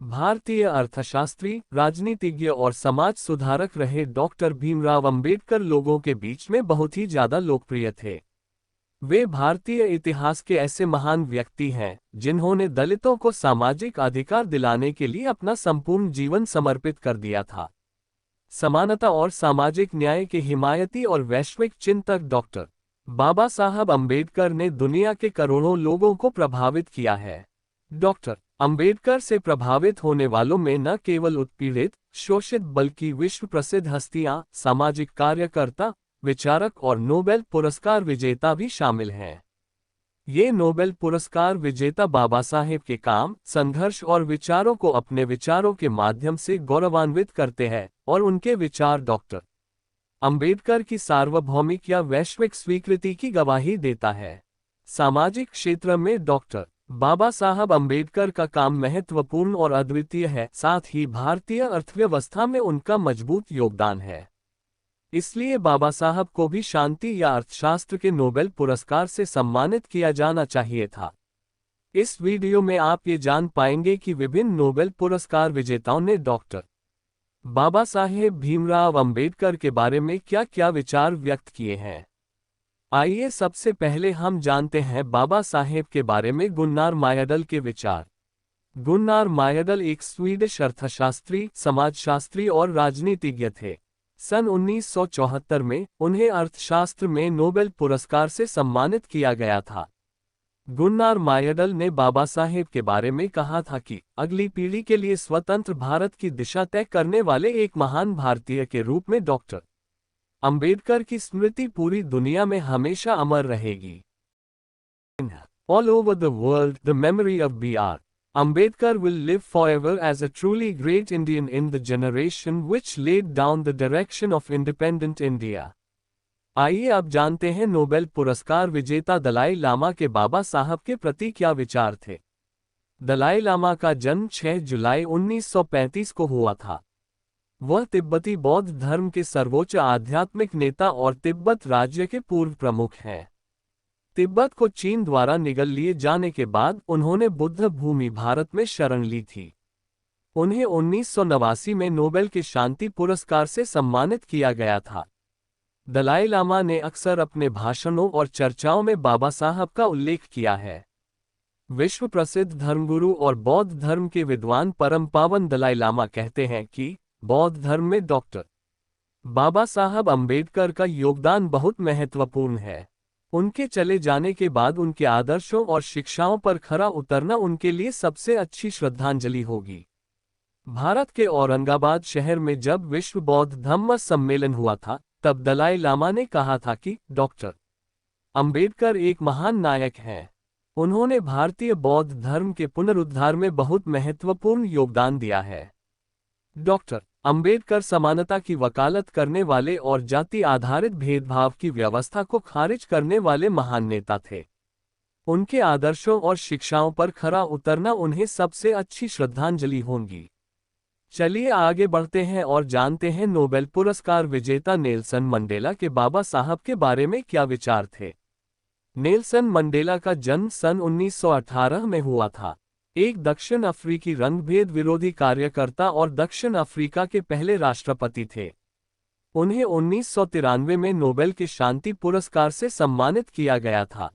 भारतीय अर्थशास्त्री, राजनीतिज्ञ और समाज सुधारक रहे डॉक्टर भीमराव अंबेडकर लोगों के बीच में बहुत ही ज्यादा लोकप्रिय थे। वे भारतीय इतिहास के ऐसे महान व्यक्ति हैं जिन्होंने दलितों को सामाजिक अधिकार दिलाने के लिए अपना संपूर्ण जीवन समर्पित कर दिया था। समानता और सामाजिक न्याय के हिमायती और वैश्विक चिंतक डॉक्टर बाबा साहब अंबेडकर ने दुनिया के करोड़ों लोगों को प्रभावित किया है। डॉक्टर अंबेडकर से प्रभावित होने वालों में न केवल उत्पीड़ित, शोषित बल्कि विश्व प्रसिद्ध हस्तियां, सामाजिक कार्यकर्ता, विचारक और नोबेल पुरस्कार विजेता भी शामिल हैं। ये नोबेल पुरस्कार विजेता बाबा साहेब के काम, संघर्ष और विचारों को अपने विचारों के माध्यम से गौरवान्वित करते हैं और उनके विचार डॉक्टर अंबेडकर की सार्वभौमिक या वैश्विक स्वीकृति की गवाही देता है। सामाजिक क्षेत्र में डॉक्टर बाबा साहब अंबेडकर का काम महत्वपूर्ण और अद्वितीय है, साथ ही भारतीय अर्थव्यवस्था में उनका मजबूत योगदान है। इसलिए बाबा साहब को भी शांति या अर्थशास्त्र के नोबेल पुरस्कार से सम्मानित किया जाना चाहिए था। इस वीडियो में आप ये जान पाएंगे कि विभिन्न नोबेल पुरस्कार विजेताओं ने डॉक्टर बाबा साहेब भीमराव अंबेडकर के बारे में क्या क्या विचार व्यक्त किए हैं। आइए सबसे पहले हम जानते हैं बाबा साहेब के बारे में गुन्नार मायाडल के विचार। गुन्नार मायाडल एक स्वीडिश अर्थशास्त्री, समाजशास्त्री और राजनीतिज्ञ थे। सन 1974 में उन्हें अर्थशास्त्र में नोबेल पुरस्कार से सम्मानित किया गया था। गुन्नार मायाडल ने बाबा साहेब के बारे में कहा था कि अगली पीढ़ी के लिए स्वतंत्र भारत की दिशा तय करने वाले एक महान भारतीय के रूप में डॉक्टर अंबेडकर की स्मृति पूरी दुनिया में हमेशा अमर रहेगी। All over the world, the memory of B.R. Ambedkar will live forever as a truly great Indian in the generation which laid down the direction of independent India. आइए अब जानते हैं नोबेल पुरस्कार विजेता दलाई लामा के बाबा साहब के प्रति क्या विचार थे। दलाई लामा का जन्म 6 जुलाई 1935 को हुआ था। वह तिब्बती बौद्ध धर्म के सर्वोच्च आध्यात्मिक नेता और तिब्बत राज्य के पूर्व प्रमुख हैं। तिब्बत को चीन द्वारा निगल लिए जाने के बाद उन्होंने बुद्ध भूमि भारत में शरण ली थी। उन्हें 1989 में नोबेल के शांति पुरस्कार से सम्मानित किया गया था। दलाई लामा ने अक्सर अपने भाषणों और चर्चाओं में बाबा साहब का उल्लेख किया है। विश्व प्रसिद्ध धर्मगुरु और बौद्ध धर्म के विद्वान परम पावन दलाई लामा कहते हैं कि बौद्ध धर्म में डॉक्टर बाबा साहब अंबेडकर का योगदान बहुत महत्वपूर्ण है। उनके चले जाने के बाद उनके आदर्शों और शिक्षाओं पर खरा उतरना उनके लिए सबसे अच्छी श्रद्धांजलि होगी। भारत के औरंगाबाद शहर में जब विश्व बौद्ध धम्म सम्मेलन हुआ था, तब दलाई लामा ने कहा था कि डॉक्टर अंबेडकर एक महान नायक हैं। उन्होंने भारतीय बौद्ध धर्म के पुनरुद्धार में बहुत महत्वपूर्ण योगदान दिया है। डॉक्टर अंबेडकर समानता की वकालत करने वाले और जाति आधारित भेदभाव की व्यवस्था को खारिज करने वाले महान नेता थे। उनके आदर्शों और शिक्षाओं पर खरा उतरना उन्हें सबसे अच्छी श्रद्धांजलि होगी। चलिए आगे बढ़ते हैं और जानते हैं नोबेल पुरस्कार विजेता नेल्सन मंडेला के बाबा साहब के बारे में क्या विचार थे। नेल्सन मंडेला का जन्म सन 1918 में हुआ था। एक दक्षिण अफ्रीकी रंगभेद विरोधी कार्यकर्ता और दक्षिण अफ्रीका के पहले राष्ट्रपति थे। उन्हें 1993 में नोबेल के शांति पुरस्कार से सम्मानित किया गया था।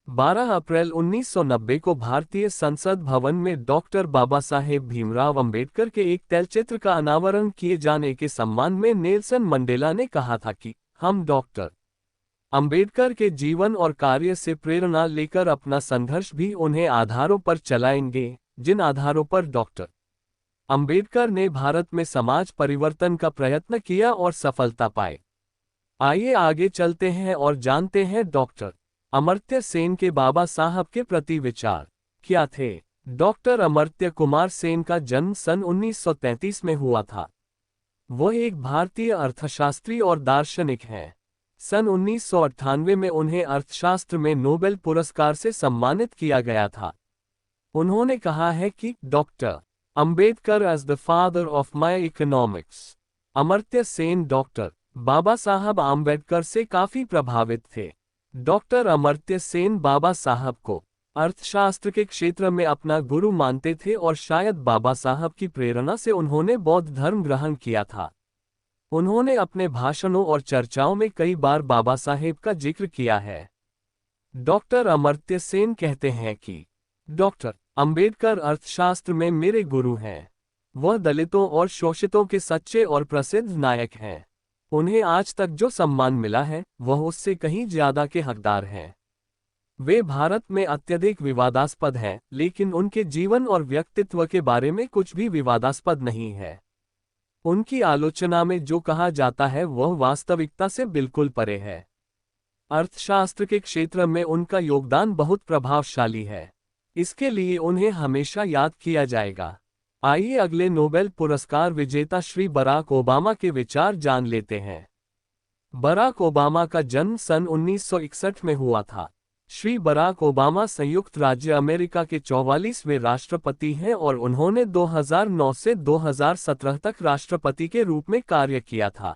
12 अप्रैल 1990 को भारतीय संसद भवन में डॉक्टर बाबा साहेब भीमराव अंबेडकर के एक तैलचित्र का अनावरण किए जाने के सम्मान में नेल्सन मंडेला ने कहा था कि हम डॉक्टर अंबेडकर के जीवन और कार्य से प्रेरणा लेकर अपना संघर्ष भी उन्हें आधारों पर चलाएंगे जिन आधारों पर डॉक्टर अंबेडकर ने भारत में समाज परिवर्तन का प्रयत्न किया और सफलता पाए। आइए आगे चलते हैं और जानते हैं डॉक्टर अमर्त्य सेन के बाबा साहब के प्रति विचार क्या थे। डॉक्टर अमर्त्य कुमार सेन का जन्म सन 1933 में हुआ था। वह एक भारतीय अर्थशास्त्री और दार्शनिक हैं। सन 1998 में उन्हें अर्थशास्त्र में नोबेल पुरस्कार से सम्मानित किया गया था। उन्होंने कहा है कि doctor Ambedkar as the father of my economics. Amartya Sen doctor Baba Saheb Ambedkar से काफी प्रभावित थे। डॉक्टर अमर्त्य सेन बाबा साहब को अर्थशास्त्र के क्षेत्र में अपना गुरु मानते थे और शायद बाबा साहब की प्रेरणा से उन्होंने बौद्ध धर्म ग्रहण किया था। उन्होंने अपने भाषणों और चर्चाओं में कई बार बाबा साहेब का जिक्र किया है। डॉक्टर अमर्त्य सेन कहते हैं कि डॉक्टर अंबेडकर अर्थशास्त्र में मेरे गुरु हैं। वह दलितों और शोषितों के सच्चे और प्रसिद्ध नायक हैं। उन्हें आज तक जो सम्मान मिला है वह उससे कहीं ज्यादा के हकदार हैं। वे भारत में अत्यधिक विवादास्पद हैं, लेकिन उनके जीवन और व्यक्तित्व के बारे में कुछ भी विवादास्पद नहीं है। उनकी आलोचना में जो कहा जाता है वह वास्तविकता से बिल्कुल परे है। अर्थशास्त्र के क्षेत्र में उनका योगदान बहुत प्रभावशाली है। इसके लिए उन्हें हमेशा याद किया जाएगा। आइए अगले नोबेल पुरस्कार विजेता श्री बराक ओबामा के विचार जान लेते हैं। बराक ओबामा का जन्म सन 1961 में हुआ था। श्री बराक ओबामा संयुक्त राज्य अमेरिका के 44वें राष्ट्रपति हैं और उन्होंने 2009 से 2017 तक राष्ट्रपति के रूप में कार्य किया था।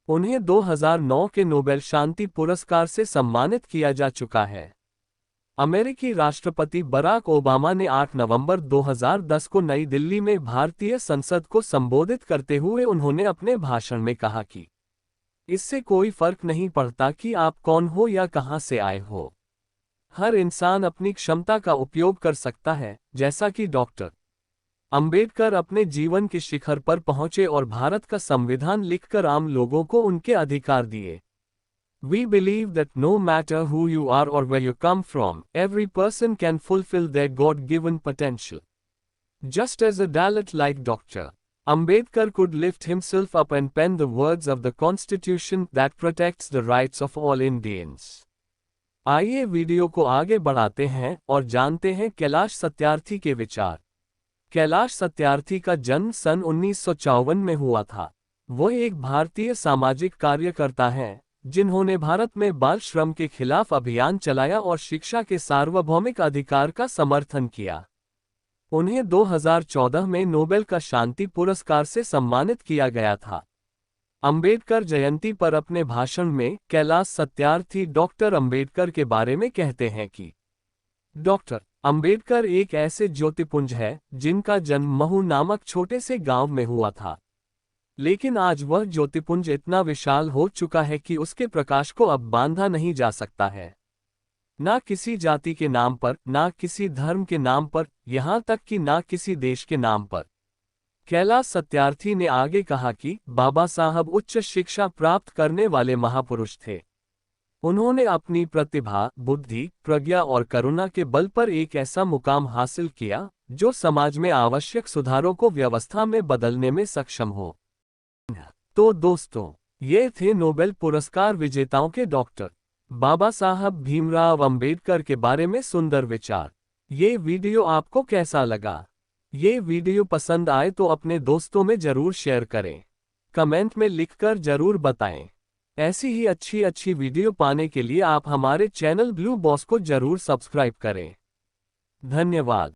उन्हें 2009 के नोबेल शांति पुरस्कार से सम्मानित किया जा चुका है। अमेरिकी राष्ट्रपति बराक ओबामा ने 8 नवंबर 2010 को नई दिल्ली में भारतीय संसद को संबोधित करते हुए उन्होंने अपने भाषण में कहा कि इससे कोई फर्क नहीं पड़ता कि आप कौन हो या कहां से आए हो। हर इंसान अपनी क्षमता का उपयोग कर सकता है, जैसा कि डॉक्टर अंबेडकर अपने जीवन के शिखर पर पहुंचे और भारत का संविधान लिखकर आम लोगों को उनके अधिकार दिए। We believe that no matter who you are or where you come from, every person can fulfill their God-given potential. Just as a Dalit like Dr. Ambedkar could lift himself up and pen the words of the Constitution that protects the rights of all Indians. आइए video को आगे बढ़ाते हैं और जानते हैं कैलाश सत्यार्थी के विचार। कैलाश सत्यार्थी का जन्म सन 1954 में हुआ था। वह एक भारतीय सामाजिक कार्यकर्ता हैं, जिन्होंने भारत में बाल श्रम के खिलाफ अभियान चलाया और शिक्षा के सार्वभौमिक अधिकार का समर्थन किया। उन्हें 2014 में नोबेल का शांति पुरस्कार से सम्मानित किया गया था। अंबेडकर जयंती पर अपने भाषण में कैलाश सत्यार्थी डॉक्टर अंबेडकर के बारे में कहते हैं कि डॉक्टर अंबेडकर एक ऐसे ज्योतिपुंज है जिनका जन्म महू नामक छोटे से गांव में हुआ था, लेकिन आज वह ज्योतिपुंज इतना विशाल हो चुका है कि उसके प्रकाश को अब बांधा नहीं जा सकता है। ना किसी जाति के नाम पर, ना किसी धर्म के नाम पर, यहाँ तक कि ना किसी देश के नाम पर। कैलाश सत्यार्थी ने आगे कहा कि बाबा साहब उच्च शिक्षा प्राप्त करने वाले महापुरुष थे। उन्होंने अपनी प्रतिभा, बुद्धि, प्रज्ञा और करुणा के बल पर एक ऐसा मुकाम हासिल किया जो समाज में आवश्यक सुधारों को व्यवस्था में बदलने में सक्षम हो। तो दोस्तों, ये थे नोबेल पुरस्कार विजेताओं के डॉक्टर बाबा साहब भीमराव अंबेडकर के बारे में सुंदर विचार। ये वीडियो आपको कैसा लगा? ये वीडियो पसंद आए तो अपने दोस्तों में जरूर शेयर करें। कमेंट में लिखकर जरूर बताएं। ऐसी ही अच्छी वीडियो पाने के लिए आप हमारे चैनल ब्लू बॉस को जरूर सब्सक्राइब करें। धन्यवाद।